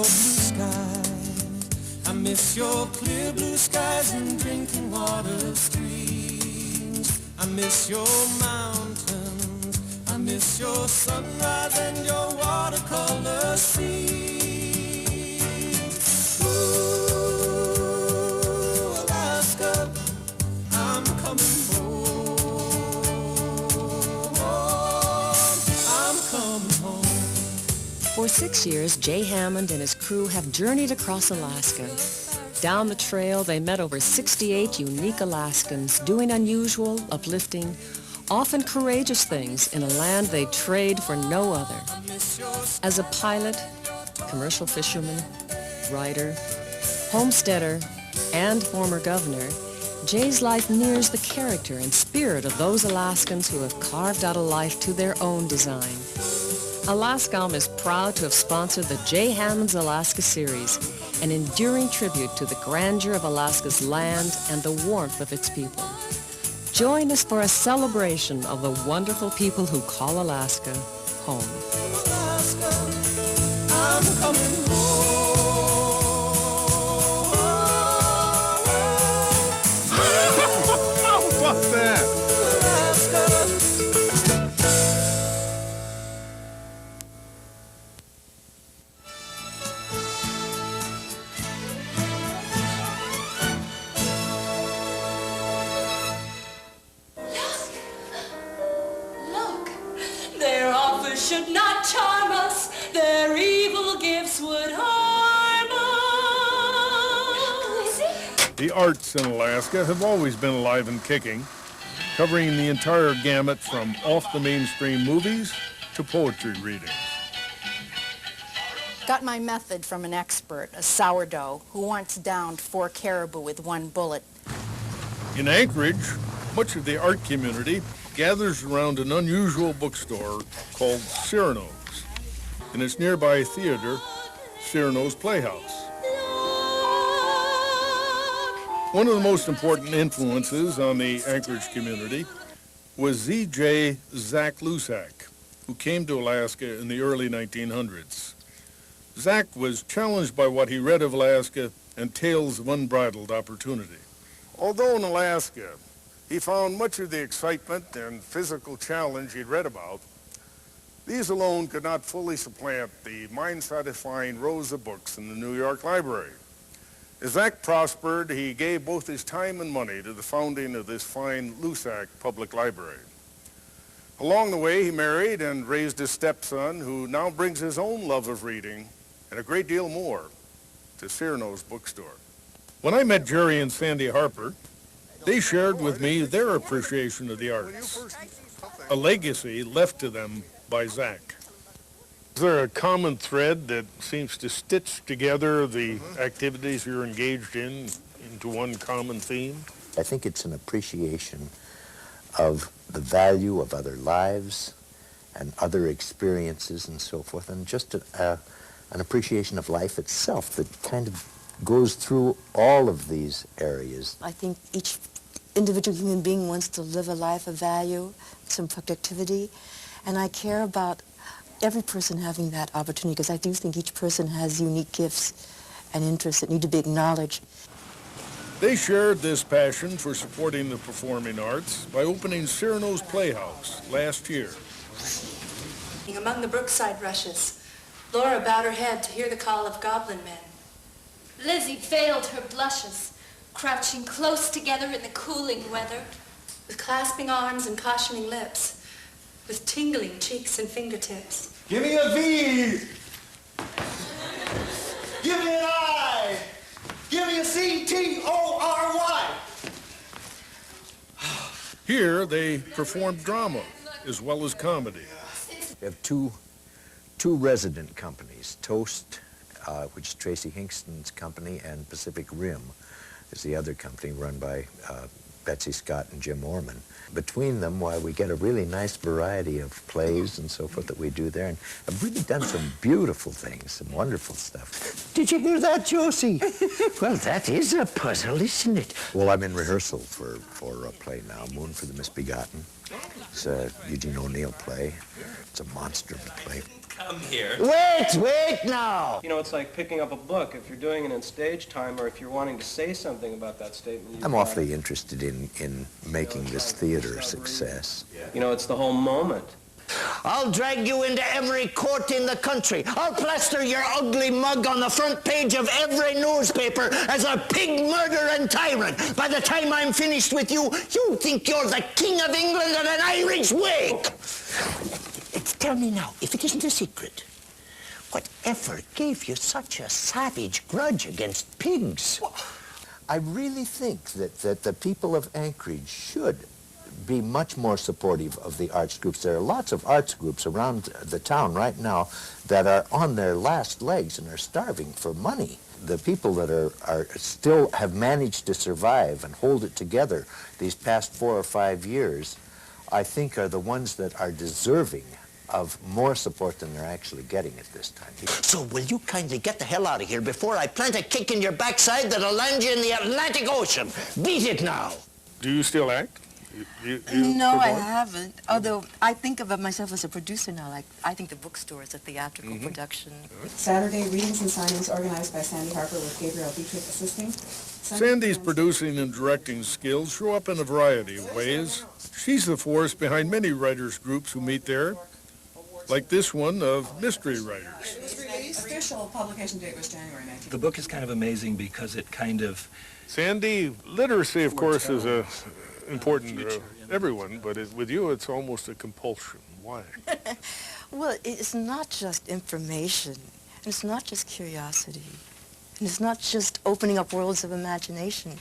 blue sky. I miss your clear blue skies and drinking water streams. I miss your mountains. I miss your sunrise and your watercolor scenes. Ooh, Alaska, I'm coming home. I'm coming home. For 6 years, Jay Hammond and his crew have journeyed across Alaska. Down the trail, they met over 68 unique Alaskans doing unusual, uplifting, often courageous things in a land they trade for no other. As a pilot, commercial fisherman, writer, homesteader, and former governor, Jay's life mirrors the character and spirit of those Alaskans who have carved out a life to their own design. Alascom is proud to have sponsored the Jay Hammond's Alaska series, an enduring tribute to the grandeur of Alaska's land and the warmth of its people. Join us for a celebration of the wonderful people who call Alaska home. Alaska, I'm coming home. How about that? Should not charm us, their evil gifts would harm us. The arts in Alaska have always been alive and kicking, covering the entire gamut from off-the-mainstream movies to poetry readings. Got my method from an expert, a sourdough, who once downed 4 caribou with 1 bullet. In Anchorage, much of the art community gathers around an unusual bookstore called Cyrano's. In its nearby theater, Cyrano's Playhouse. One of the most important influences on the Anchorage community was Z.J. Zach Lusak, who came to Alaska in the early 1900s. Zach was challenged by what he read of Alaska and tales of unbridled opportunity. Although in Alaska, he found much of the excitement and physical challenge he'd read about, these alone could not fully supplant the mind-satisfying rows of books in the New York Library. As Zach prospered, he gave both his time and money to the founding of this fine Lusak Public Library. Along the way, he married and raised his stepson, who now brings his own love of reading and a great deal more to Cyrano's bookstore. When I met Jerry and Sandy Harper, they shared with me their appreciation of the arts, a legacy left to them by Zach. Is there a common thread that seems to stitch together the activities you're engaged in into one common theme? I think it's an appreciation of the value of other lives and other experiences and so forth, and just an appreciation of life itself that kind of goes through all of these areas. I think each individual human being wants to live a life of value, some productivity, and I care about every person having that opportunity because I do think each person has unique gifts and interests that need to be acknowledged. They shared this passion for supporting the performing arts by opening Cyrano's Playhouse last year. Among the brookside rushes, Laura bowed her head to hear the call of goblin men. Lizzie veiled her blushes, crouching close together in the cooling weather. With clasping arms and cautioning lips, with tingling cheeks and fingertips. Give me a V! Give me an I! Give me a C-T-O-R-Y! Here they performed drama as well as comedy. We have two resident companies, Toast, which is Tracy Hingston's company, and Pacific Rim is the other company run by Betsy Scott and Jim Orman. Between them, why, we get a really nice variety of plays and so forth that we do there, and I've really done some beautiful things, some wonderful stuff. Did you hear that, Josie? Well, that is a puzzle, isn't it? Well, I'm in rehearsal for a play now, Moon for the Misbegotten. It's a Eugene O'Neill play. It's a monster of a play. Come here. Wait now. You know, it's like picking up a book. If you're doing it in stage time or if you're wanting to say something about that statement. I'm awfully interested in making this theater a success. You know, it's the whole moment. I'll drag you into every court in the country. I'll plaster your ugly mug on the front page of every newspaper as a pig murderer and tyrant. By the time I'm finished with you, you think you're the King of England in an Irish wig. Tell me now, if it isn't a secret, whatever gave you such a savage grudge against pigs? I really think that the people of Anchorage should be much more supportive of the arts groups. There are lots of arts groups around the town right now that are on their last legs and are starving for money. The people that are still have managed to survive and hold it together these past 4 or 5 years, I think are the ones that are deserving of more support than they're actually getting at this time. So will you kindly get the hell out of here before I plant a kick in your backside that'll land you in the Atlantic Ocean? Beat it now! Do you still act? No, I haven't. Although I think of myself as a producer now. Like, I think the Bookstore is a theatrical production. Saturday readings and signings organized by Sandy Harper with Gabriel Dietrich assisting. Sandy's producing and directing skills show up in a variety of ways. She's the force behind many writers' groups who meet there, like this one of mystery writers. Official publication date was January 19th. The book is kind of amazing because it kind of... Sandy, literacy, of course, is important to everyone, but with you, it's almost a compulsion. Why? Well, it's not just information, and it's not just curiosity, and it's not just opening up worlds of imagination.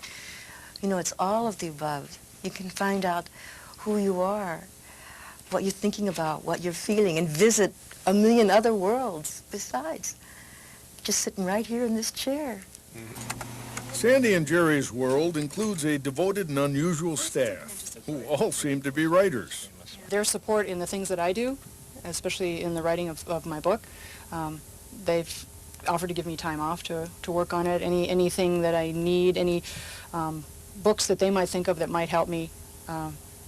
You know, it's all of the above. You can find out who you are, what you're thinking about, what you're feeling, and visit a million other worlds besides just sitting right here in this chair. Sandy and Jerry's world includes a devoted and unusual staff who all seem to be writers. Their support in the things that I do, especially in the writing of my book, they've offered to give me time off to work on it. Anything that I need, any books that they might think of that might help me,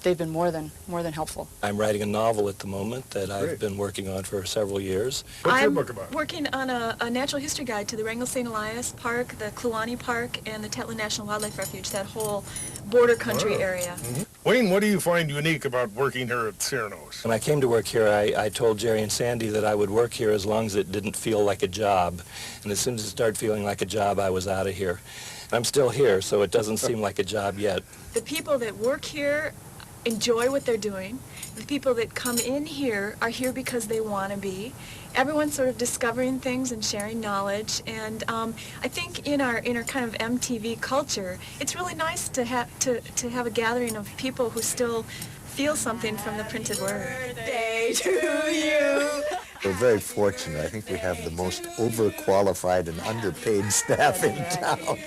they've been more than helpful. I'm writing a novel at the moment that I've been working on for several years. What's your book about? I'm working on a natural history guide to the Wrangell St. Elias Park, the Kluane Park, and the Tetlin National Wildlife Refuge, that whole border country area. Wayne, what do you find unique about working here at Cyrano's? When I came to work here, I told Jerry and Sandy that I would work here as long as it didn't feel like a job. And as soon as it started feeling like a job, I was out of here. I'm still here, so it doesn't seem like a job yet. The people that work here enjoy what they're doing. The people that come in here are here because they want to be. Everyone's sort of discovering things and sharing knowledge, and I think in our kind of MTV culture, it's really nice to have a gathering of people who still feel something from the printed word. Birthday to you. We're very fortunate. I think we have the most overqualified and underpaid staff in town.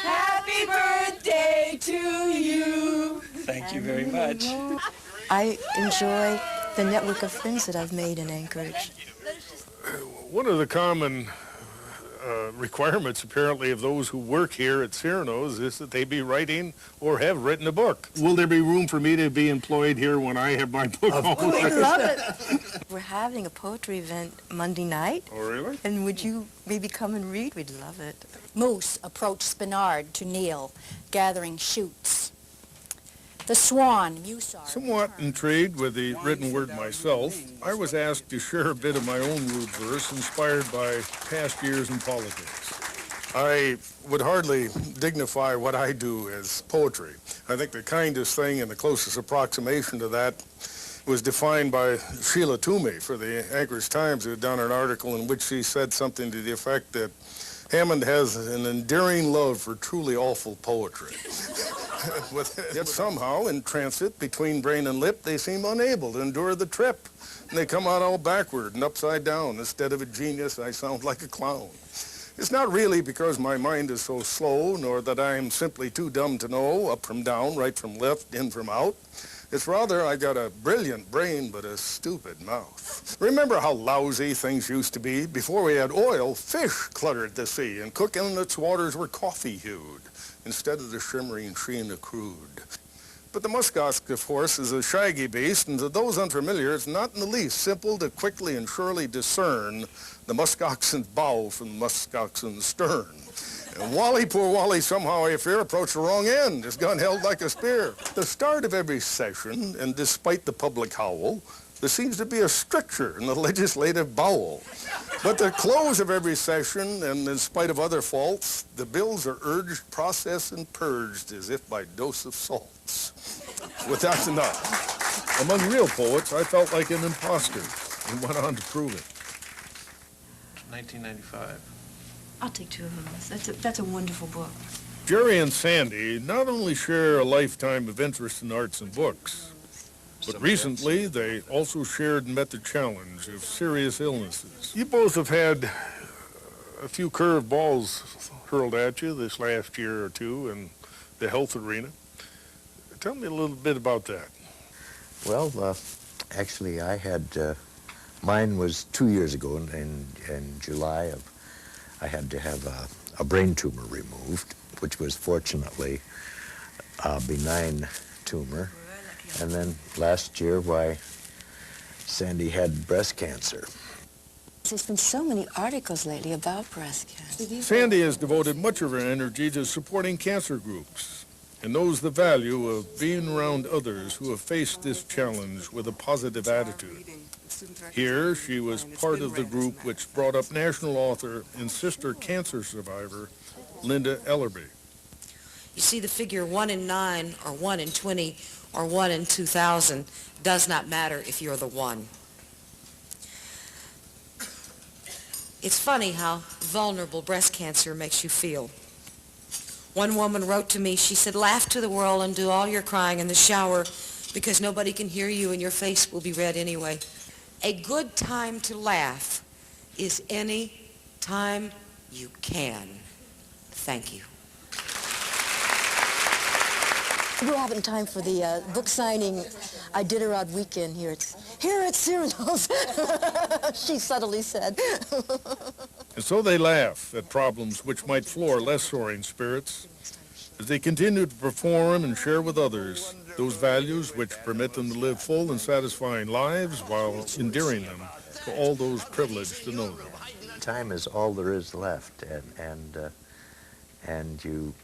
Happy birthday to you. Thank you very much. I enjoy the network of friends that I've made in Anchorage. One of the common requirements, apparently, of those who work here at Cyrano's is that they be writing or have written a book. Will there be room for me to be employed here when I have my book? We'd love it. We're having a poetry event Monday night. Oh, really? And would you maybe come and read? We'd love it. Moose approached Spinard to kneel, gathering shoots. The swan, Musar. Somewhat intrigued with the written word myself, I was asked to share a bit of my own rude verse inspired by past years in politics. I would hardly dignify what I do as poetry. I think the kindest thing and the closest approximation to that was defined by Sheila Toomey for the Anchorage Times, who had done an article in which she said something to the effect that Hammond has an endearing love for truly awful poetry. Yet somehow, in transit between brain and lip, they seem unable to endure the trip. And they come out all backward and upside down. Instead of a genius, I sound like a clown. It's not really because my mind is so slow, nor that I am simply too dumb to know, up from down, right from left, in from out. It's rather I got a brilliant brain, but a stupid mouth. Remember how lousy things used to be? Before we had oil, fish cluttered the sea, and Cook Inlet's waters were coffee-hued, instead of the shimmering sheen of crude. But the muskox, of course, is a shaggy beast, and to those unfamiliar, it's not in the least simple to quickly and surely discern the muskoxen's bow from the muskoxen's stern. And Wally, poor Wally, somehow, I fear, approached the wrong end, his gun held like a spear. The start of every session, and despite the public howl, there seems to be a stricture in the legislative bowel. But the close of every session, and in spite of other faults, the bills are urged, processed, and purged as if by dose of salts. With that's enough. Among real poets, I felt like an imposter and went on to prove it. 1995. I'll take 2 of them. That's a wonderful book. Jerry and Sandy not only share a lifetime of interest in arts and books, but recently, they also shared and met the challenge of serious illnesses. You both have had a few curved balls hurled at you this last year or two in the health arena. Tell me a little bit about that. Well, actually, I had, mine was 2 years ago in July. I had to have a brain tumor removed, which was fortunately a benign tumor. And then last year, why, Sandy had breast cancer. There's been so many articles lately about breast cancer. Sandy has devoted much of her energy to supporting cancer groups and knows the value of being around others who have faced this challenge with a positive attitude. Here, she was part of the group which brought up national author and sister cancer survivor, Linda Ellerby. You see, the figure 1 in 9 or 1 in 20 or 1 in 2,000 does not matter if you're the one. It's funny how vulnerable breast cancer makes you feel. One woman wrote to me, she said, laugh to the world and do all your crying in the shower because nobody can hear you and your face will be red anyway. A good time to laugh is any time you can. Thank you. We're having time for the book signing Iditarod weekend here at Cyrano's, she subtly said. And so they laugh at problems which might floor less soaring spirits as they continue to perform and share with others those values which permit them to live full and satisfying lives while endearing them to all those privileged to know them. Time is all there is left, and you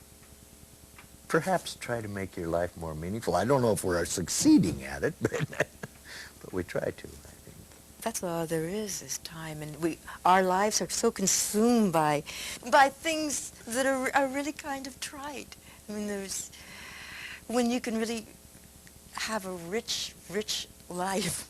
perhaps try to make your life more meaningful. I don't know if we're succeeding at it, but we try to, I think. That's all there is time, and our lives are so consumed by things that are really kind of trite. I mean, when you can really have a rich, rich life.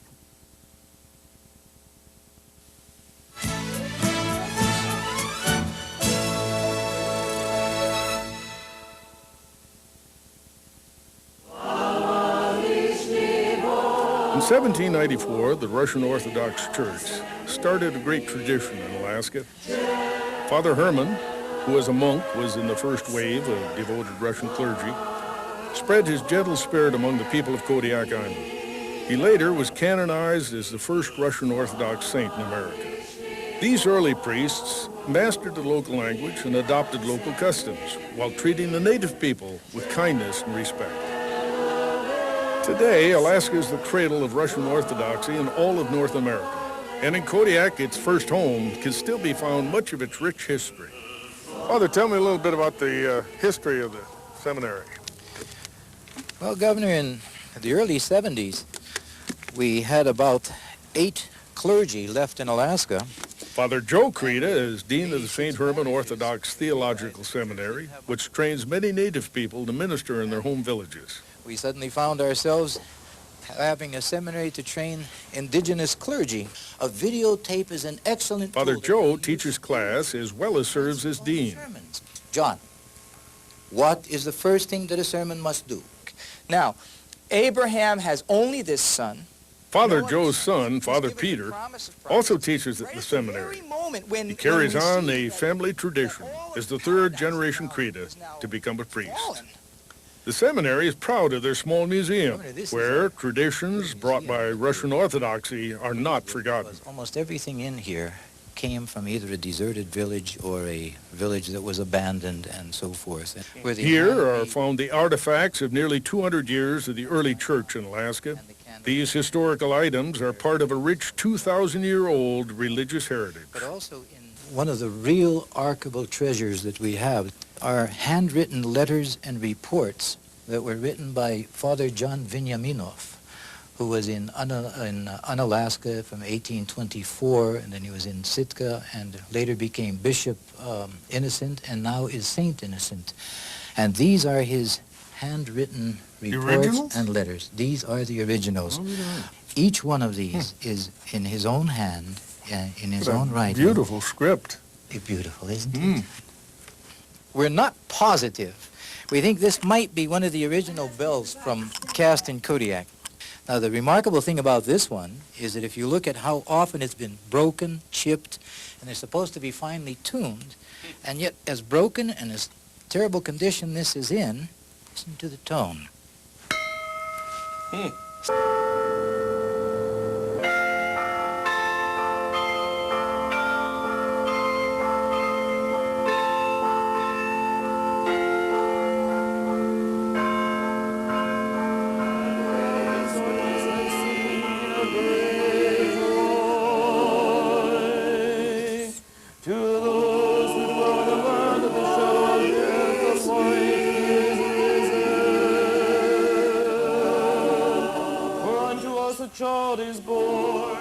In 1794, the Russian Orthodox Church started a great tradition in Alaska. Father Herman, who as a monk was in the first wave of devoted Russian clergy, spread his gentle spirit among the people of Kodiak Island. He later was canonized as the first Russian Orthodox saint in America. These early priests mastered the local language and adopted local customs while treating the native people with kindness and respect. Today, Alaska is the cradle of Russian Orthodoxy in all of North America. And in Kodiak, its first home, can still be found much of its rich history. Father, tell me a little bit about the history of the seminary. Well, Governor, in the early 70s, we had about 8 clergy left in Alaska. Father Joe Kreta is Dean of the St. Herman Orthodox Theological Seminary, which trains many native people to minister in their home villages. We suddenly found ourselves having a seminary to train indigenous clergy. A videotape is an excellent Father tool. Joe teaches class as well as serves as dean. John, what is the first thing that a sermon must do? Now, Abraham has only this son. Father Joe's son, Father Peter, also teaches at the seminary. He carries on a family tradition as the third generation Kreta to become a priest. The seminary is proud of their small museum, where traditions brought by Russian Orthodoxy are not forgotten. Almost everything in here came from either a deserted village or a village that was abandoned and so forth. Here are found the artifacts of nearly 200 years of the early church in Alaska. These historical items are part of a rich 2,000-year-old religious heritage. But also one of the real archival treasures that we have are handwritten letters and reports that were written by Father John Veniaminoff, who was in Unalaska from 1824, and then he was in Sitka, and later became Bishop Innocent, and now is Saint Innocent. And these are his handwritten reports and letters. These are the originals. Each one of these is in his own hand, in his own writing. Beautiful script. Beautiful, isn't it? We're not positive. We think this might be one of the original bells from cast in Kodiak. Now, the remarkable thing about this one is that if you look at how often it's been broken, chipped, and they're supposed to be finely tuned, and yet as broken and as terrible condition this is in, listen to the tone.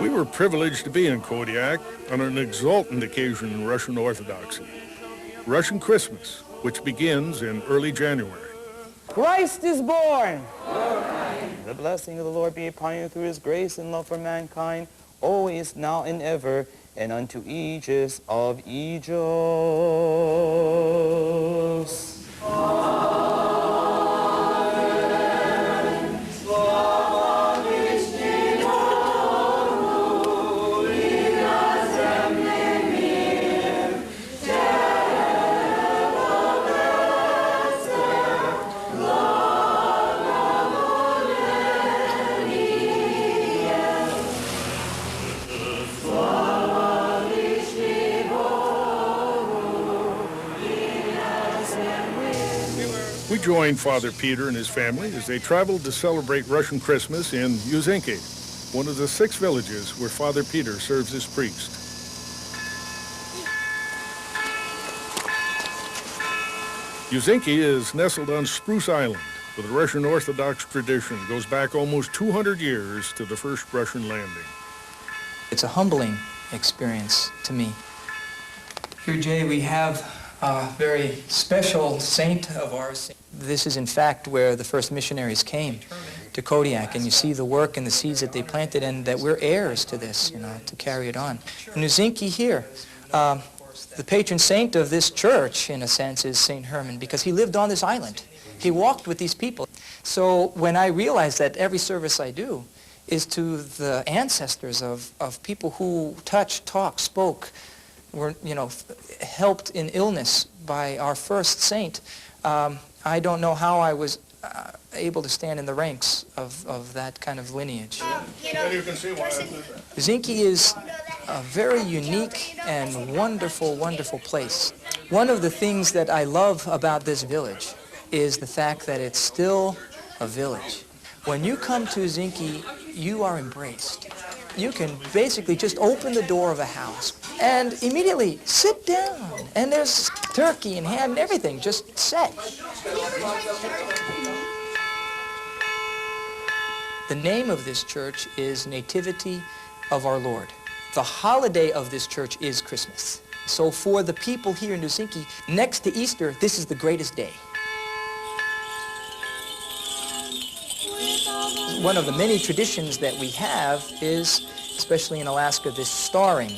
We were privileged to be in Kodiak on an exultant occasion in Russian Orthodoxy, Russian Christmas, which begins in early January. Christ is born! The blessing of the Lord be upon you through his grace and love for mankind, always, now, and ever, and unto ages of ages. We joined Father Peter and his family as they traveled to celebrate Russian Christmas in Uzinki, one of the 6 villages where Father Peter serves as priest. Uzinki is nestled on Spruce Island, where the Russian Orthodox tradition goes back almost 200 years to the first Russian landing. It's a humbling experience to me. Here, Jay, we have a very special saint of ours. This is, in fact, where the first missionaries came to Kodiak, and you see the work and the seeds that they planted, and that we're heirs to this, you know, to carry it on. In Uzinki here, the patron saint of this church, in a sense, is St. Herman, because he lived on this island. He walked with these people. So when I realized that every service I do is to the ancestors of people who touched, talked, spoke, were, you know, helped in illness by our first saint, I don't know how I was able to stand in the ranks of that kind of lineage. Uzinki is a very unique and wonderful, wonderful place. One of the things that I love about this village is the fact that it's still a village. When you come to Uzinki, you are embraced. You can basically just open the door of a house and immediately sit down, and there's turkey and ham and everything just set. The name of this church is Nativity of Our Lord. The holiday of this church is Christmas. So for the people here in Uzinki, next to Easter, this is the greatest day. One of the many traditions that we have is, especially in Alaska, this starring.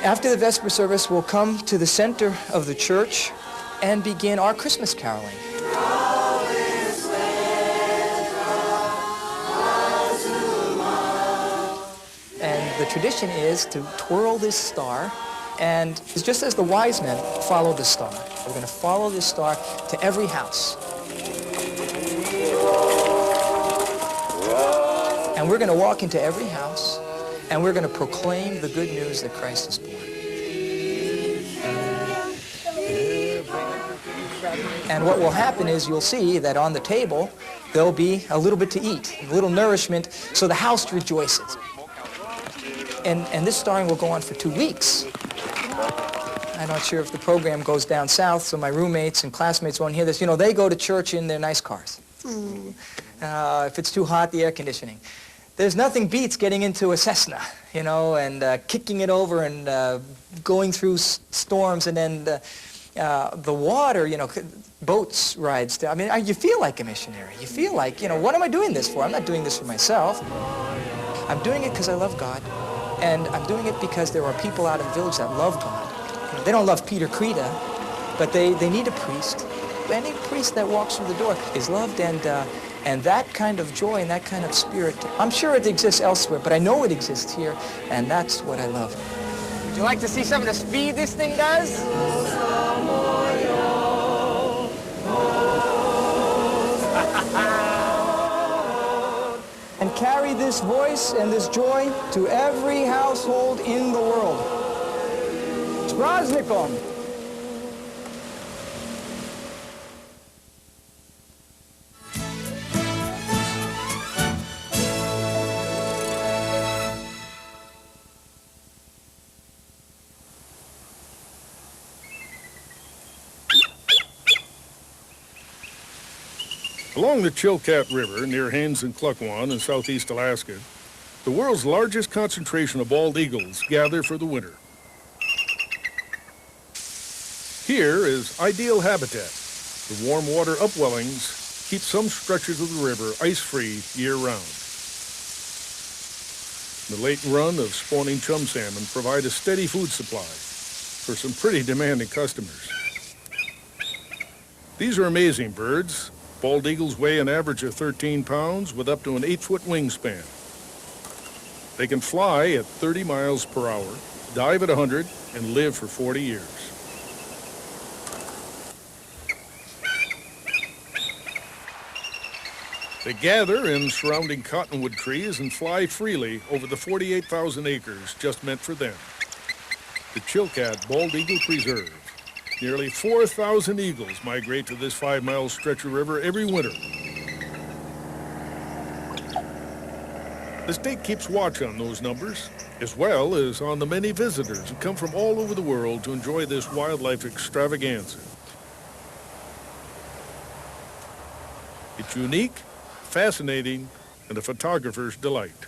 After the Vesper service, we'll come to the center of the church and begin our Christmas caroling. And the tradition is to twirl this star, and it's just as the wise men follow the star. We're going to follow this star to every house. And we're going to walk into every house, and we're going to proclaim the good news that Christ is born. And what will happen is you'll see that on the table there'll be a little bit to eat, a little nourishment, so the house rejoices. And this starring will go on for 2 weeks. I'm not sure if the program goes down south, so my roommates and classmates won't hear this. You know, they go to church in their nice cars. If it's too hot, the air conditioning. There's nothing beats getting into a Cessna, you know, and kicking it over and going through storms, and then the water, you know, boats rides. I mean, you feel like a missionary. You feel like, you know, what am I doing this for? I'm not doing this for myself. I'm doing it because I love God, and I'm doing it because there are people out in the village that love God. You know, they don't love Peter Kreta, but they need a priest. Any priest that walks through the door is loved, and that kind of joy and that kind of spirit, I'm sure it exists elsewhere, but I know it exists here, and that's what I love. Would you like to see some of the speed this thing does? And carry this voice and this joy to every household in the world. Spraznikom! Along the Chilkat River near Haines and Klukwan in southeast Alaska, the world's largest concentration of bald eagles gather for the winter. Here is ideal habitat. The warm water upwellings keep some stretches of the river ice-free year-round. The latent run of spawning chum salmon provide a steady food supply for some pretty demanding customers. These are amazing birds. Bald eagles weigh an average of 13 pounds with up to an 8-foot wingspan. They can fly at 30 miles per hour, dive at 100, and live for 40 years. They gather in surrounding cottonwood trees and fly freely over the 48,000 acres just meant for them. The Chilkat Bald Eagle Preserve. Nearly 4,000 eagles migrate to this 5-mile stretch of river every winter. The state keeps watch on those numbers, as well as on the many visitors who come from all over the world to enjoy this wildlife extravaganza. It's unique, fascinating, and a photographer's delight.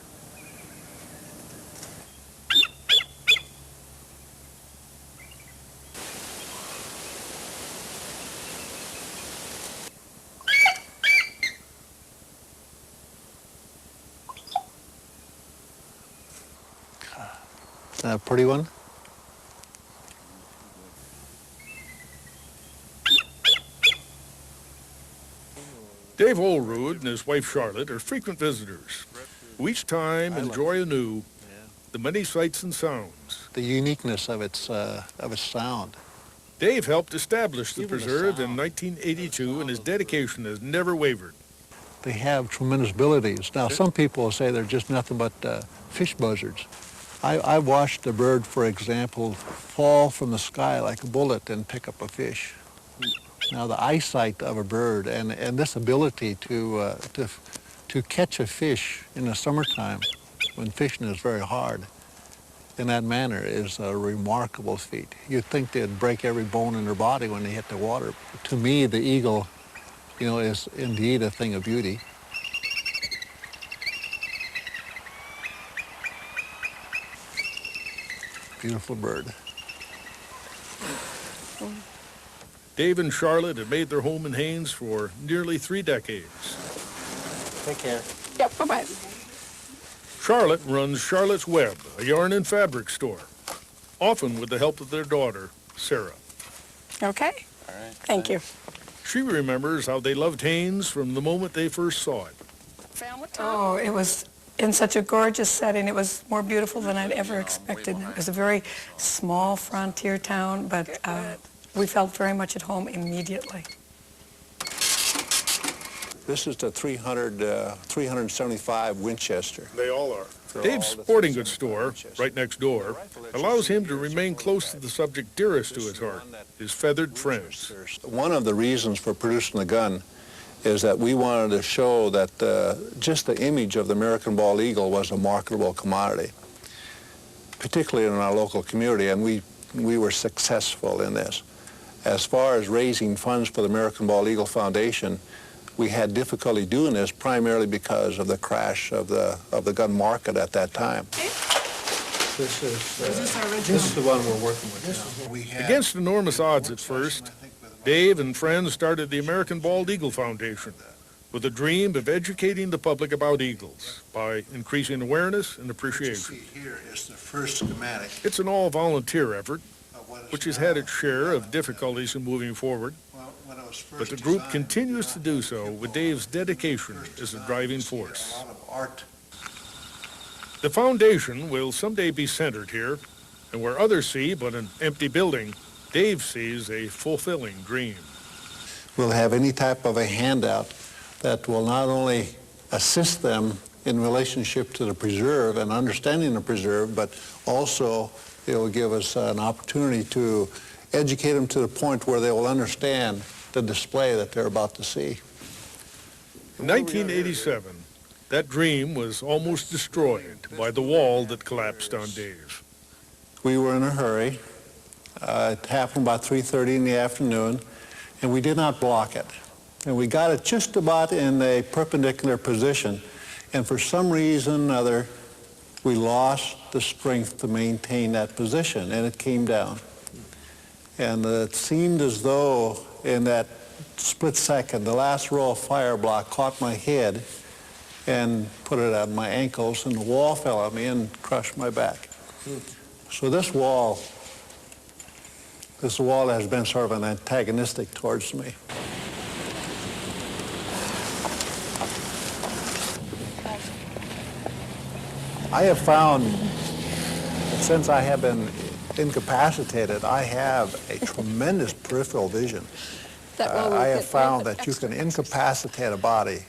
A pretty one. Dave Olerud and his wife Charlotte are frequent visitors who each time enjoy anew the many sights and sounds. The uniqueness of its sound. Dave helped establish the preserve in 1982, and his dedication has never wavered. They have tremendous abilities. Now, some people will say they're just nothing but fish buzzards. I watched a bird, for example, fall from the sky like a bullet and pick up a fish. Now, the eyesight of a bird and this ability to catch a fish in the summertime when fishing is very hard in that manner is a remarkable feat. You'd think they'd break every bone in their body when they hit the water. To me, the eagle, you know, is indeed a thing of beauty. Beautiful bird. Dave and Charlotte have made their home in Haines for nearly 3 decades. Take care. Yep, bye-bye. Charlotte runs Charlotte's Web, a yarn and fabric store, often with the help of their daughter, Sarah. Okay. All right. Thank you. She remembers how they loved Haines from the moment they first saw it. Oh, it was in such a gorgeous setting. It was more beautiful than I'd ever expected. It was a very small frontier town, but we felt very much at home immediately. This is the 375 Winchester. They all are. Dave's sporting goods store, right next door, allows him to remain close to the subject dearest to his heart, his feathered friends. One of the reasons for producing the gun is that we wanted to show that just the image of the American bald eagle was a marketable commodity, particularly in our local community, and we were successful in this. As far as raising funds for the American Bald Eagle Foundation, we had difficulty doing this primarily because of the crash of the gun market at that time. This is the one we're working with now. Against enormous odds at first, Dave and friends started the American Bald Eagle Foundation with a dream of educating the public about eagles by increasing awareness and appreciation. What you see here is the first schematic. It's an all-volunteer effort, which has had its share of difficulties in moving forward, but the group continues to do so with Dave's dedication as a driving force. The foundation will someday be centered here, and where others see but an empty building, Dave sees a fulfilling dream. We'll have any type of a handout that will not only assist them in relationship to the preserve and understanding the preserve, but also it will give us an opportunity to educate them to the point where they will understand the display that they're about to see. In 1987, that dream was almost destroyed by the wall that collapsed on Dave. We were in a hurry. It happened about 3:30 in the afternoon, and we did not block it. And we got it just about in a perpendicular position, and for some reason or other, we lost the strength to maintain that position, and it came down. And it seemed as though in that split second, the last row of fire block caught my head and put it at my ankles, and the wall fell on me and crushed my back. So this wall has been sort of an antagonistic towards me. I have found that since I have been incapacitated, I have a tremendous peripheral vision. I have found that you can incapacitate a body,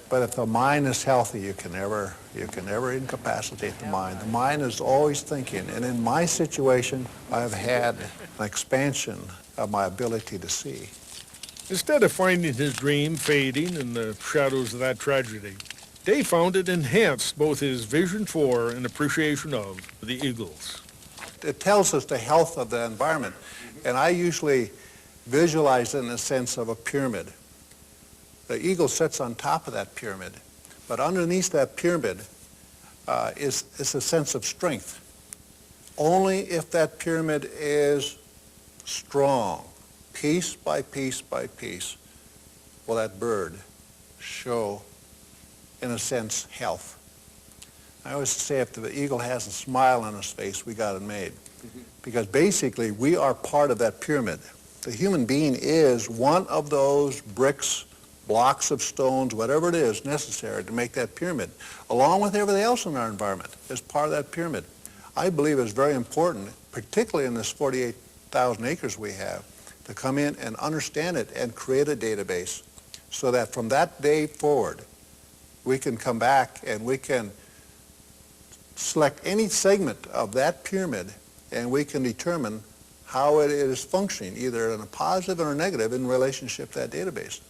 but if the mind is healthy, you can never incapacitate the mind. The mind is always thinking, and in my situation, I've had an expansion of my ability to see. Instead of finding his dream fading in the shadows of that tragedy, Dave found it enhanced both his vision for and appreciation of the eagles. It tells us the health of the environment, and I usually visualize it in the sense of a pyramid. The eagle sits on top of that pyramid, but underneath that pyramid is a sense of strength. Only if that pyramid is strong, piece by piece by piece, will that bird show, in a sense, health. I always say if the eagle has a smile on his face, we got it made. Because basically, we are part of that pyramid. The human being is one of those bricks, blocks of stones, whatever it is necessary to make that pyramid, along with everything else in our environment, is part of that pyramid. I believe it's very important, particularly in this 48,000 acres we have, to come in and understand it and create a database so that from that day forward, we can come back and we can select any segment of that pyramid and we can determine how it is functioning, either in a positive or a negative in relationship to that database.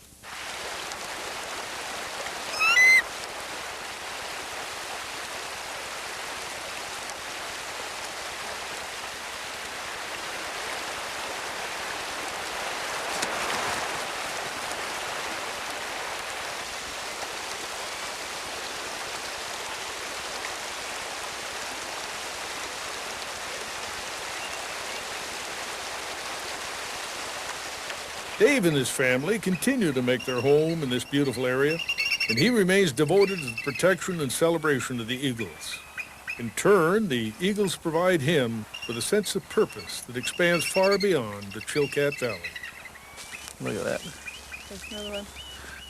Dave and his family continue to make their home in this beautiful area, and he remains devoted to the protection and celebration of the eagles. In turn, the eagles provide him with a sense of purpose that expands far beyond the Chilkat Valley. Look at that. There's another one.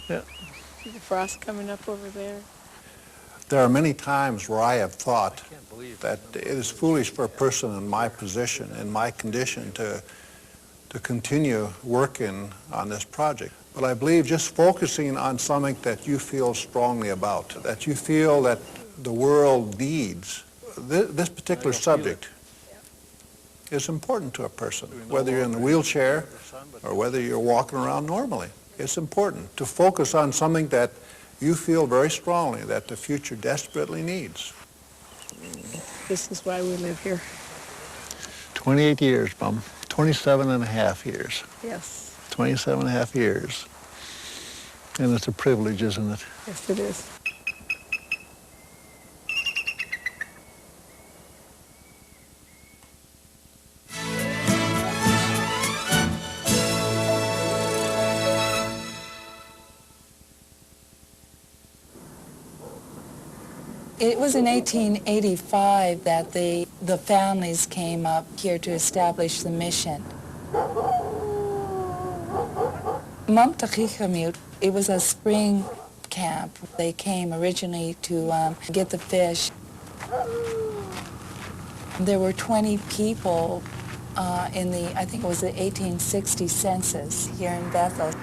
Yeah. See the frost coming up over there? There are many times where I have thought that it is foolish for a person in my position, in my condition, to to continue working on this project. But I believe just focusing on something that you feel strongly about, that you feel that the world needs, this particular subject is important to a person, whether you're in a wheelchair or whether you're walking around normally. It's important to focus on something that you feel very strongly that the future desperately needs. This is why we live here. 28 years, Mom. 27 and a half years. Yes. 27 and a half years. And it's a privilege, isn't it? Yes, it is. It was in 1885 that the families came up here to establish the mission. It was a spring camp. They came originally to get the fish. There were 20 people in the, I think it was the 1860 census here in Bethel.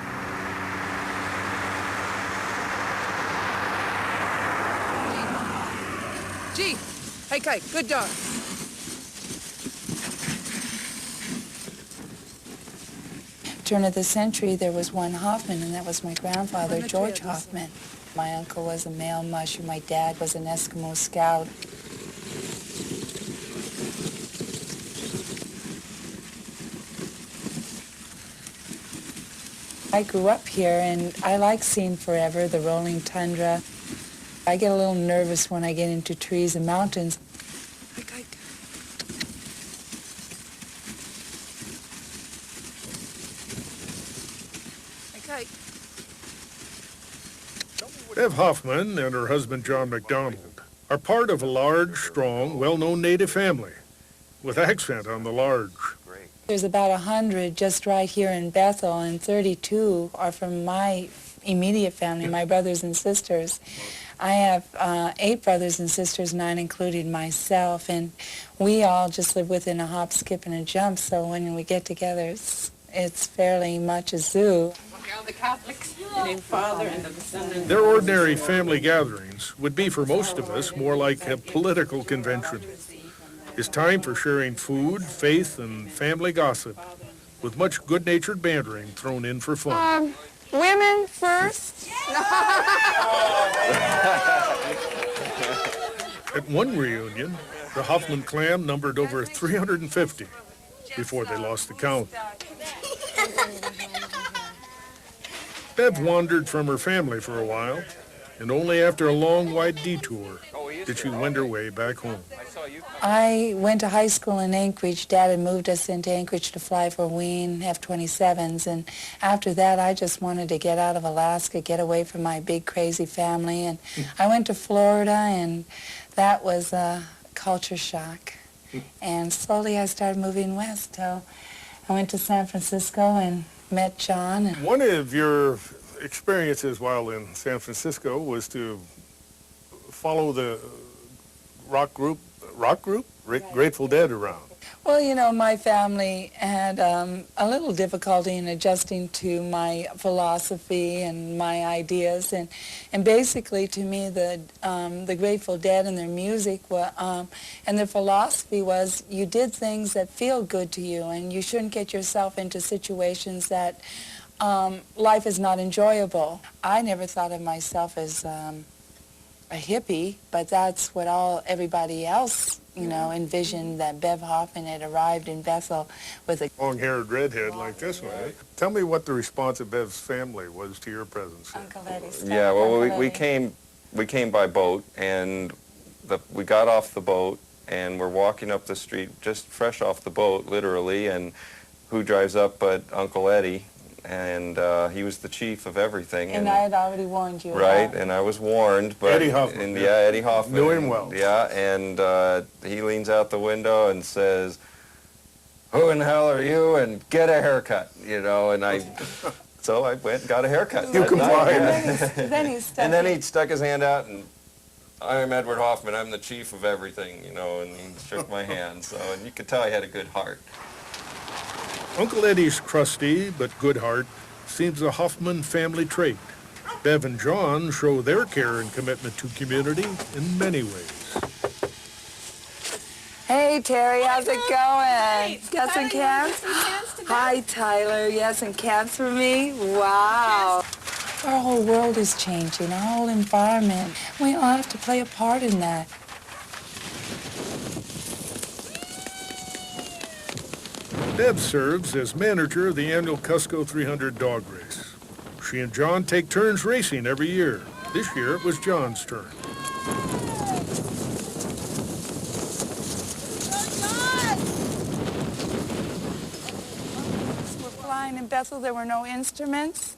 Gee, hey, Kite, good dog. Turn of the century, there was one Hoffman, and that was my grandfather, George Hoffman. My uncle was a male musher. My dad was an Eskimo scout. I grew up here, and I like seeing forever, the rolling tundra. I get a little nervous when I get into trees and mountains. Bev Hoffman and her husband John McDonald are part of a large, strong, well-known native family, with accent on the large. There's about 100 just right here in Bethel, and 32 are from my immediate family, my brothers and sisters. I have 8 brothers and sisters, 9 including myself, and we all just live within a hop, skip, and a jump, so when we get together, it's fairly much a zoo. All the Catholics, named Father and the Son. Their ordinary family gatherings would be for most of us more like a political convention. It's time for sharing food, faith, and family gossip, with much good-natured bantering thrown in for fun. Women first. At one reunion, the Hoffman clan numbered over 350 before they lost the count. Bev wandered from her family for a while, and only after a long, wide detour did she wend her way back home. I went to high school in Anchorage. Dad had moved us into Anchorage to fly for Wien F-27s, and after that I just wanted to get out of Alaska, get away from my big crazy family, and I went to Florida, and that was a culture shock. And slowly I started moving west till I went to San Francisco and met John. One of your experiences while in San Francisco was to follow the rock group, Grateful Dead around. Well, you know, my family had a little difficulty in adjusting to my philosophy and my ideas, and basically to me the Grateful Dead and their music and their philosophy was you did things that feel good to you, and you shouldn't get yourself into situations that life is not enjoyable. I never thought of myself as a hippie, but that's what everybody else, you know, envisioned, that Bev Hoffman had arrived in Bethel with a long-haired redhead like this one. Eh? Tell me what the response of Bev's family was to your presence. Uncle Eddie's. Yeah, well, we came by boat, and we got off the boat, and we're walking up the street, just fresh off the boat, literally, and who drives up but Uncle Eddie? And he was the chief of everything. And I had already warned you. Right, and I was warned. But Eddie Hoffman. Yeah, Eddie Hoffman. Knew him well. Yeah, and he leans out the window and says, "Who in the hell are you? And get a haircut," you know, and so I went and got a haircut. You complied. And then he stuck his hand out, and I'm Edward Hoffman, I'm the chief of everything, you know, and he shook my hand, so, and you could tell he had a good heart. Uncle Eddie's crusty but good heart seems a Hoffman family trait. Bev and John show their care and commitment to community in many ways. Hey, Terry, how's it going? Got some cans? Hi, Tyler. You have some cans for me? Wow. Our whole world is changing, our whole environment. We all have to play a part in that. Bev serves as manager of the annual Cusco 300 dog race. She and John take turns racing every year. This year it was John's turn. We're flying in Bethel, there were no instruments.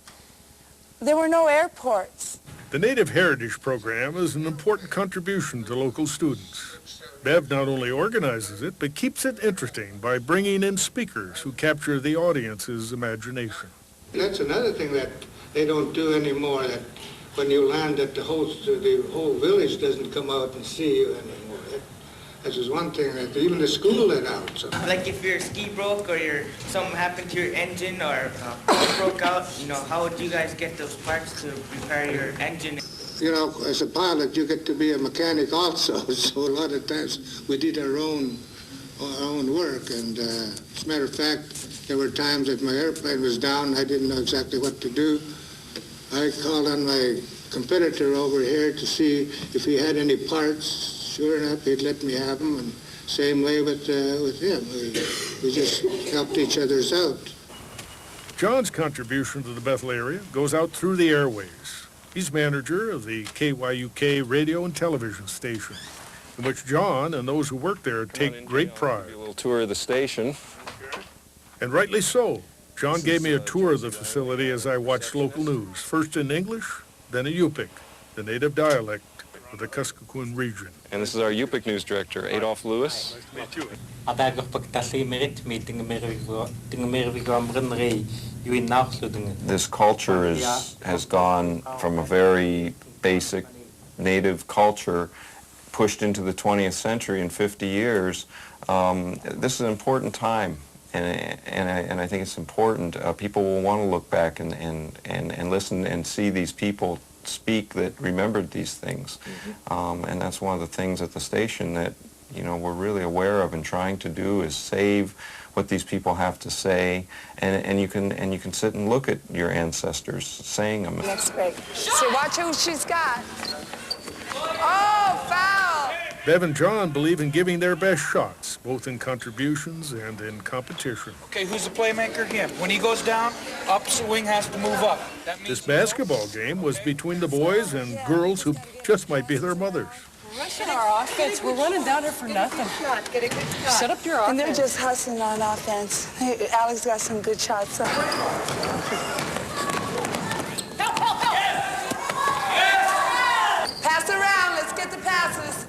There were no airports. The Native Heritage Program is an important contribution to local students. Bev not only organizes it, but keeps it interesting by bringing in speakers who capture the audience's imagination. That's another thing that they don't do anymore, that when you land at the whole village doesn't come out and see you anymore. That was one thing that even the school let out. So. Like if your ski broke or something happened to your engine or broke out, how would you guys get those parts to repair your engine? You know, as a pilot, you get to be a mechanic also, so a lot of times we did our own work, and as a matter of fact, there were times that my airplane was down, I didn't know exactly what to do. I called on my competitor over here to see if he had any parts. Sure enough, he'd let me have them, and same way with him. We just helped each other's out. John's contribution to the Bethel area goes out through the airways. He's manager of the KYUK radio and television station, in which John and those who work there take great pride. A little tour of the station. And rightly so. John gave me a tour of the facility as I watched local news, first in English, then in Yupik, the native dialect of the Kuskokwim region. And this is our Yupik news director, Adolph Lewis. This culture has gone from a very basic native culture pushed into the 20th century in 50 years. This is an important time, and I think it's important. People will want to look back and listen and see these people speak that remembered these things. And that's one of the things at the station that we're really aware of and trying to do is save what these people have to say, and you can sit and look at your ancestors saying them. That's great. So watch who she's got. Oh, foul! Bev and John believe in giving their best shots, both in contributions and in competition. Okay, who's the playmaker? Him. When he goes down, opposite wing has to move up. That means this basketball game was between the boys and girls who just might be their mothers. Rushing our offense. We're running down here for nothing. Set up your offense. And they're just hustling on offense. Hey, Alex got some good shots. Help! Pass around. Let's get the passes.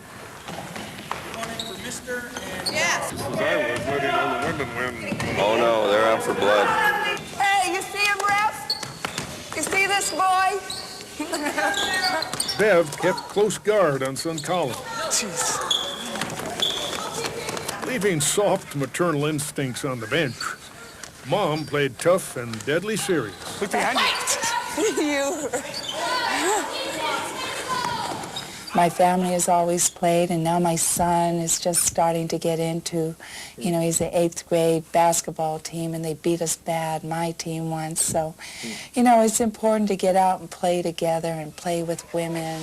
Yes. As I was letting all the women win. Oh no, they're out for blood. Hey, you see him, ref? You see this boy? Bev kept close guard on son Colin. Jeez. Leaving soft maternal instincts on the bench, Mom played tough and deadly serious. Look behind you. My family has always played, and now my son is just starting to get into, he's the 8th grade basketball team, and they beat us bad, my team once. So, it's important to get out and play together and play with women.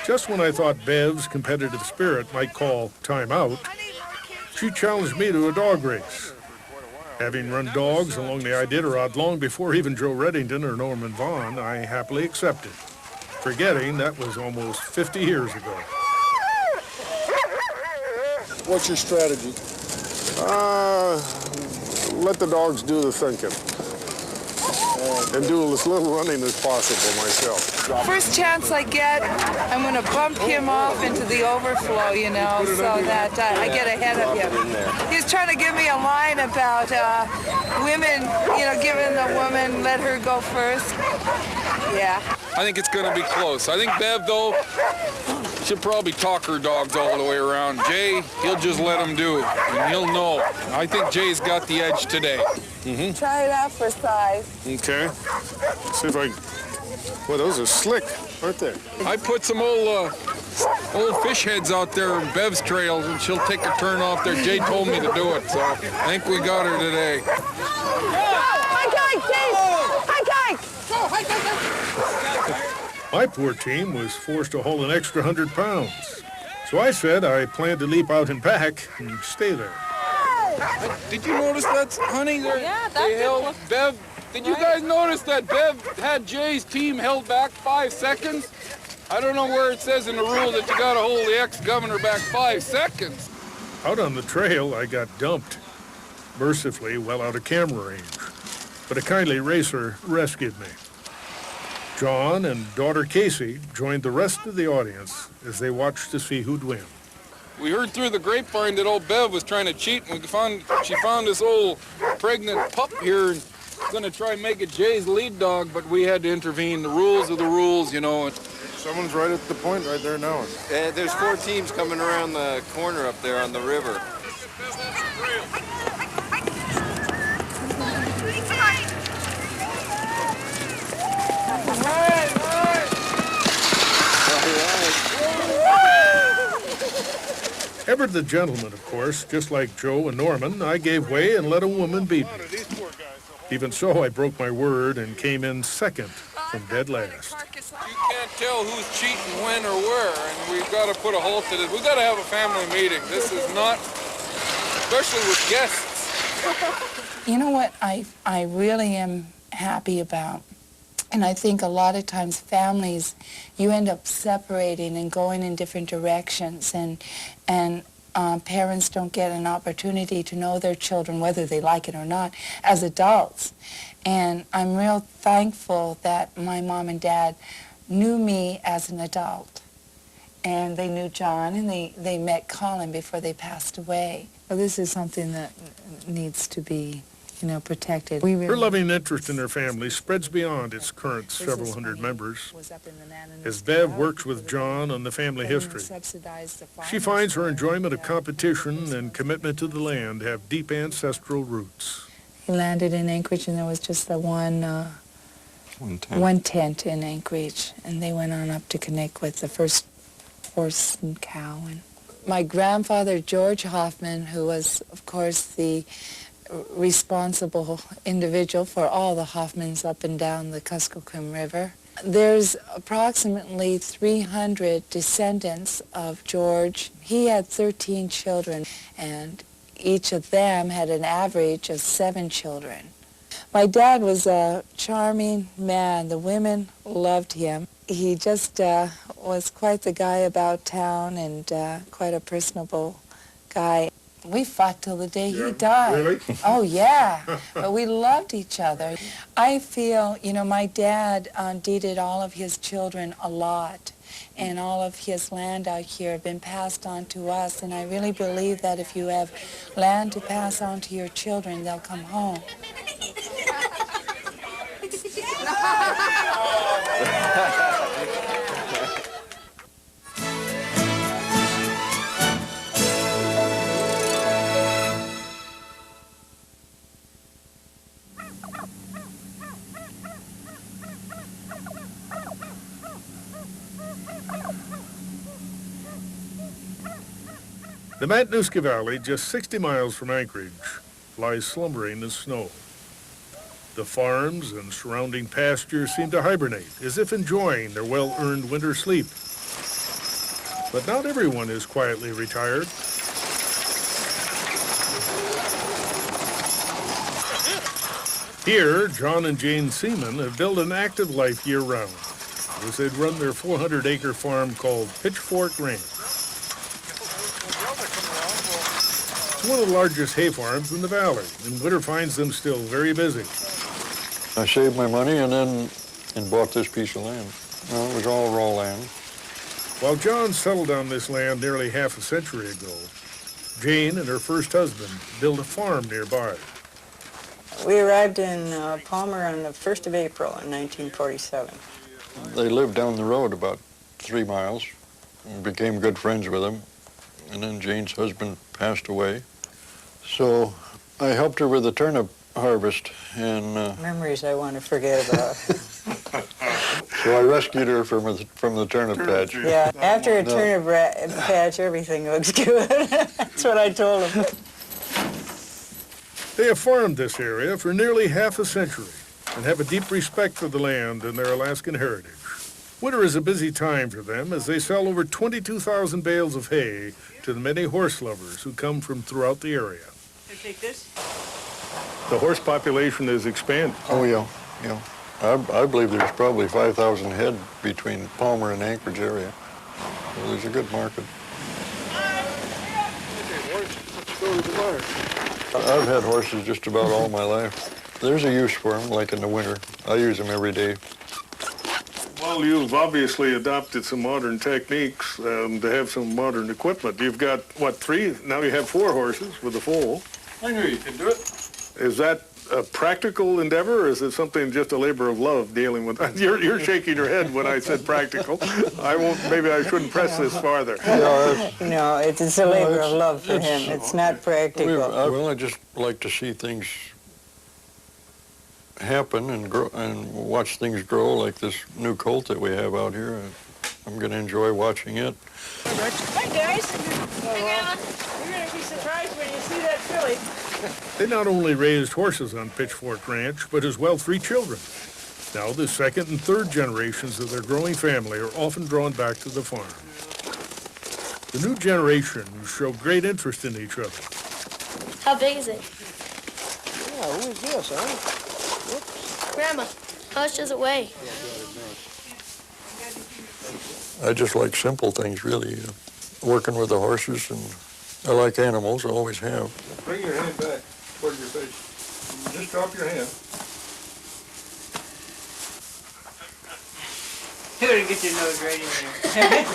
Just when I thought Bev's competitive spirit might call time out, she challenged me to a dog race. Having run dogs along the Iditarod long before even Joe Reddington or Norman Vaughn, I happily accepted, forgetting that was almost 50 years ago. What's your strategy? Let the dogs do the thinking. And do as little running as possible myself. First chance I get, I'm going to bump him off into the overflow, so that I get ahead of him. He's trying to give me a line about women, giving the woman, let her go first. Yeah. I think it's going to be close. I think Bev, though, She'll probably talk her dogs all the way around. Jay, he'll just let them do, and he'll know. I think Jay's got the edge today. Try it out for size. Okay. See if I... Boy, those are slick, aren't they? I put some old fish heads out there on Bev's trails, and she'll take a turn off there. Jay told me to do it, so I think we got her today. High kite, Jay! High kite! My poor team was forced to haul an extra 100 pounds. So I said I planned to leap out and back and stay there. Did you notice that, honey? Yeah, they held Bev. Did you guys notice that Bev had Jay's team held back 5 seconds? I don't know where it says in the rule that you got to hold the ex-governor back 5 seconds. Out on the trail, I got dumped, mercifully well out of camera range. But a kindly racer rescued me. John and daughter Casey joined the rest of the audience as they watched to see who'd win. We heard through the grapevine that old Bev was trying to cheat, and she found this old pregnant pup here and was going to try and make it Jay's lead dog, but we had to intervene. The rules are the rules, you know. Someone's right at the point right there now. There's 4 teams coming around the corner up there on the river. Ever the gentleman, of course, just like Joe and Norman, I gave way and let a woman beat me. Even so, I broke my word and came in second from dead last. You can't tell who's cheating when or where, and we've got to put a halt to this. We've got to have a family meeting. This is not, especially with guests. You know what I really am happy about? And I think a lot of times families, you end up separating and going in different directions, and parents don't get an opportunity to know their children, whether they like it or not, as adults. And I'm real thankful that my mom and dad knew me as an adult. And they knew John, and they met Colin before they passed away. So this is something that needs to be, protected. Her loving interest in her family spreads beyond its current several hundred members. As Bev works with John on the family history, she finds her enjoyment of competition and commitment to the land have deep ancestral roots. He landed in Anchorage, and there was just the one tent in Anchorage, and they went on up to connect with the first horse and cow. And my grandfather, George Hoffman, who was, of course, the responsible individual for all the Hoffmans up and down the Kuskokwim River. There's approximately 300 descendants of George. He had 13 children, and each of them had an average of 7 children. My dad was a charming man. The women loved him. He just was quite the guy about town, and quite a personable guy. We fought till the day he died. Really? Oh, yeah. But we loved each other. I feel, my dad deeded all of his children a lot, and all of his land out here have been passed on to us, and I really believe that if you have land to pass on to your children, they'll come home. The Matanuska Valley, just 60 miles from Anchorage, lies slumbering in snow. The farms and surrounding pastures seem to hibernate, as if enjoying their well-earned winter sleep. But not everyone is quietly retired. Here, John and Jane Seaman have built an active life year-round, as they run their 400-acre farm called Pitchfork Ranch. It's one of the largest hay farms in the valley, and winter finds them still very busy. I saved my money and bought this piece of land. Well, it was all raw land. While John settled on this land nearly half a century ago, Jane and her first husband built a farm nearby. We arrived in Palmer on the 1st of April in 1947. They lived down the road about 3 miles. became good friends with him. And then Jane's husband passed away. So I helped her with the turnip harvest, and Memories I want to forget about. so I rescued her from the turnip patch. Yeah, after a No. turnip patch, everything looks good. That's what I told him. They have farmed this area for nearly half a century and have a deep respect for the land and their Alaskan heritage. Winter is a busy time for them as they sell over 22,000 bales of hay to the many horse lovers who come from throughout the area. Can I take this? The horse population is expanding. Oh, yeah, yeah. I believe there's probably 5,000 head between Palmer and Anchorage area. So there's a good market. I've had horses just about all my life. There's a use for them, like in the winter. I use them every day. Well, you've obviously adopted some modern techniques and have some modern equipment. You've got, what, 3? Now you have 4 horses with a foal. I knew you could do it. Is that a practical endeavor, or is it something just a labor of love dealing with? You're shaking your head when I said practical. I won't. Maybe I shouldn't press this farther. No, it's a labor of love for him. It's not practical. Well, I just like to see things happen and grow and watch things grow, like this new colt that we have out here. I'm going to enjoy watching it. Hi, guys. Hey, Grandma. You're going to be surprised when you see that filly. They not only raised horses on Pitchfork Ranch, but as well 3 children. Now the 2nd and 3rd generations of their growing family are often drawn back to the farm. The new generation show great interest in each other. How big is it? Yeah, who is this, huh? Whoops. Grandma, how much does it weigh? I just like simple things, really. Working with the horses, and I like animals, I always have. Bring your hand back toward your face. Just drop your hand. You're going to get your nose right in there.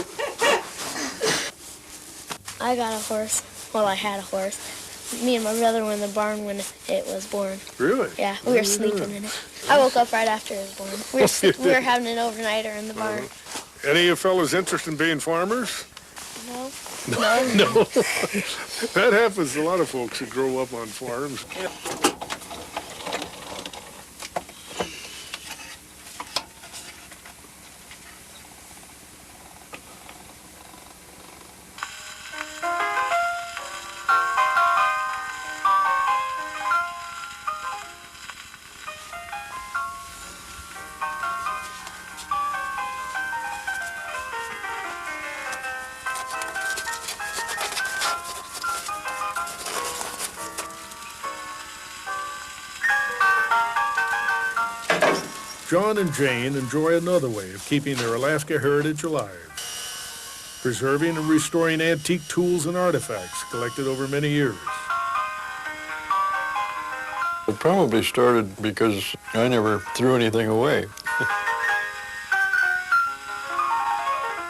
I got a horse. Well, I had a horse. Me and my brother were in the barn when it was born. Really? Yeah, we were sleeping in it. I woke up right after it was born. We were having an overnighter in the barn. Any of you fellas interested in being farmers? No. No. That happens to a lot of folks who grow up on farms. John and Jane enjoy another way of keeping their Alaska heritage alive, preserving and restoring antique tools and artifacts collected over many years. It probably started because I never threw anything away.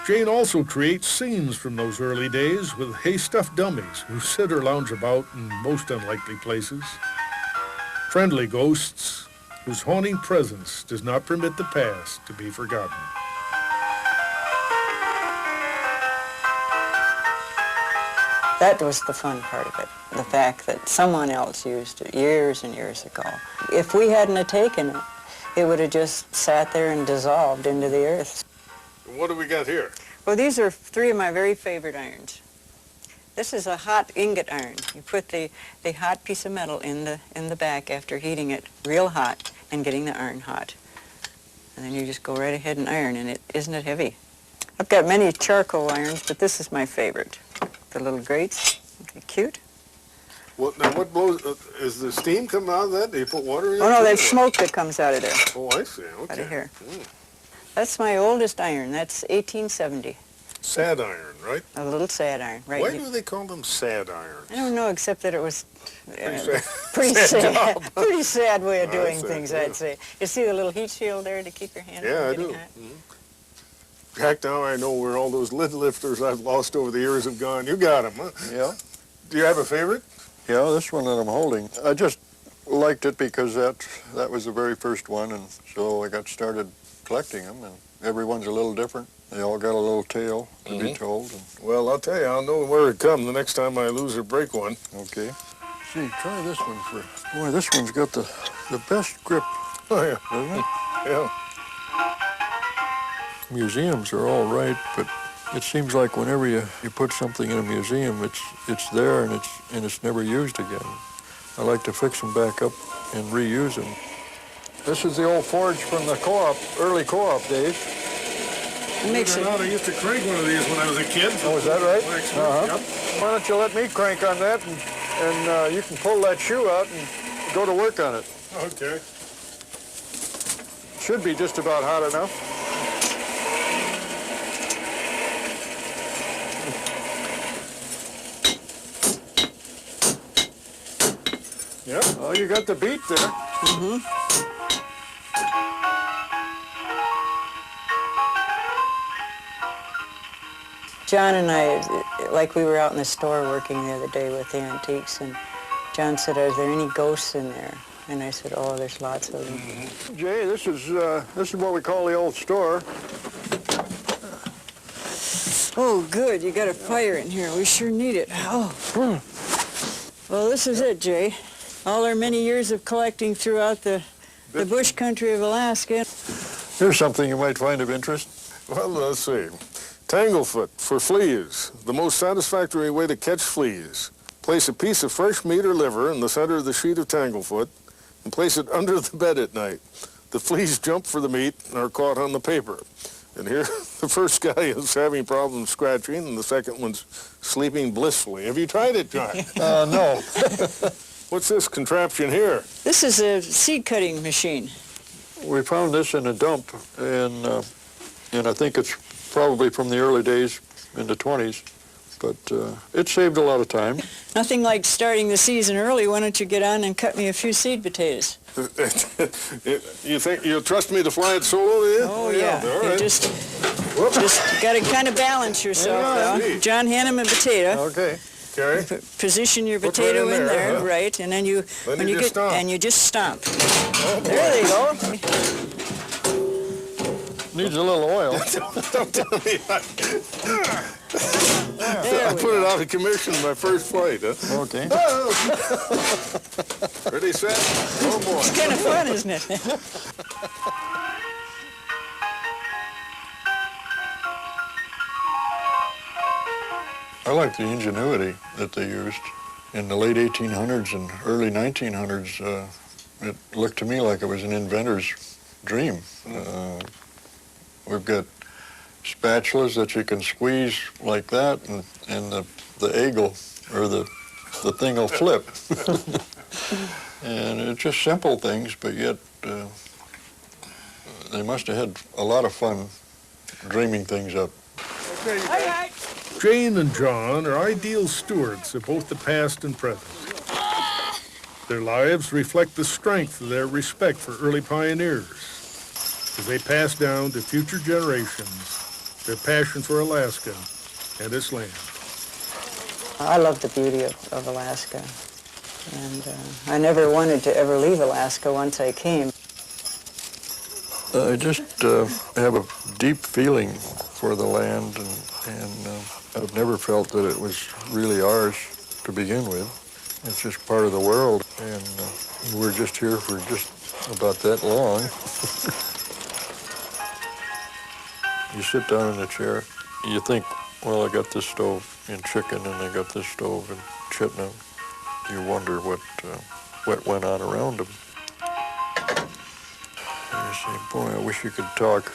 Jane also creates scenes from those early days with hay-stuffed dummies who sit or lounge about in most unlikely places. Friendly ghosts whose haunting presence does not permit the past to be forgotten. That was the fun part of it, the fact that someone else used it years and years ago. If we hadn't have taken it, it would have just sat there and dissolved into the earth. What do we got here? Well, these are 3 of my very favorite irons. This is a hot ingot iron. You put the hot piece of metal in the back after heating it real hot and getting the iron hot. And then you just go right ahead and iron, and isn't it heavy? I've got many charcoal irons, but this is my favorite. The little grates, okay, cute. What blows? Is the steam coming out of that? Do you put water in it? Oh no, there's smoke that comes out of there. Oh, I see. Okay. Out of here. That's my oldest iron. That's 1870. Sad iron, right? A little sad iron, right? Why do they call them sad irons? I don't know, except that it was Pretty sad. Pretty sad way of doing I'd say, things, yeah. I'd say. You see the little heat shield there to keep your hand Yeah, I from do. getting hot? Heck, now I know where all those lid lifters I've lost over the years have gone. You got them, huh? Yeah. Do you have a favorite? Yeah, this one that I'm holding. I just liked it because that was the very first one, and so I got started collecting them. And everyone's a little different. They all got a little tale to be told. And Well, I'll tell you, I'll know where it comes the next time I lose or break one. okay. See, try this one for. Boy, this one's got the best grip. Oh, yeah. Doesn't it? Yeah. Museums are all right, but it seems like whenever you put something in a museum, it's there and it's never used again. I like to fix them back up and reuse them. This is the old forge from the co-op, early co-op days. I used to crank one of these when I was a kid. Oh, is that right? Yep. Why don't you let me crank on that and you can pull that shoe out and go to work on it. Okay. Should be just about hot enough. Yep. Oh, you got the beat there. Mm-hmm. John and I, like we were out in the store working the other day with the antiques, and John said, "Are there any ghosts in there?" And I said, "Oh, there's lots of them." Jay, this is what we call the old store. Oh, good. You got a fire in here. We sure need it. Oh. Well, this is it, Jay. All our many years of collecting throughout the bush country of Alaska. Here's something you might find of interest. Well, let's see. Tanglefoot for fleas. The most satisfactory way to catch fleas. Place a piece of fresh meat or liver in the center of the sheet of tanglefoot and place it under the bed at night. The fleas jump for the meat and are caught on the paper. And here, the first guy is having problems scratching and the second one's sleeping blissfully. Have you tried it, John? No. What's this contraption here? This is a seed cutting machine. We found this in a dump, and I think it's probably from the early days in the 20s, but it saved a lot of time. Nothing like starting the season early. Why don't you get on and cut me a few seed potatoes? You think you'll trust me to fly it solo, do you? Oh, yeah. All You right. just got to kind of balance yourself, though. John, hand him a potato. Okay. Okay. Position your Put potato right in in there, there, huh? right, and then you Then you just stomp. and you just stomp. Oh, There they go. Needs a little oil. Don't tell me. I put it out of commission my first flight, huh? Okay. Ready, set? Oh, boy. It's kind of fun, isn't it? I like the ingenuity that they used. In the late 1800s and early 1900s, it looked to me like it was an inventor's dream. We've got spatulas that you can squeeze like that, and the egg will, or the thing will flip. And it's just simple things, but yet they must have had a lot of fun dreaming things up. Jane and John are ideal stewards of both the past and present. Their lives reflect the strength of their respect for early pioneers as they pass down to future generations their passion for Alaska and its land. I love the beauty of Alaska, and I never wanted to ever leave Alaska once I came. I just have a deep feeling for the land, and I've never felt that it was really ours to begin with. It's just part of the world, and we're just here for just about that long. You sit down in a chair, you think, well, I got this stove in Chicken, and I got this stove in Chittenden. You wonder what went on around them. And you say, boy, I wish you could talk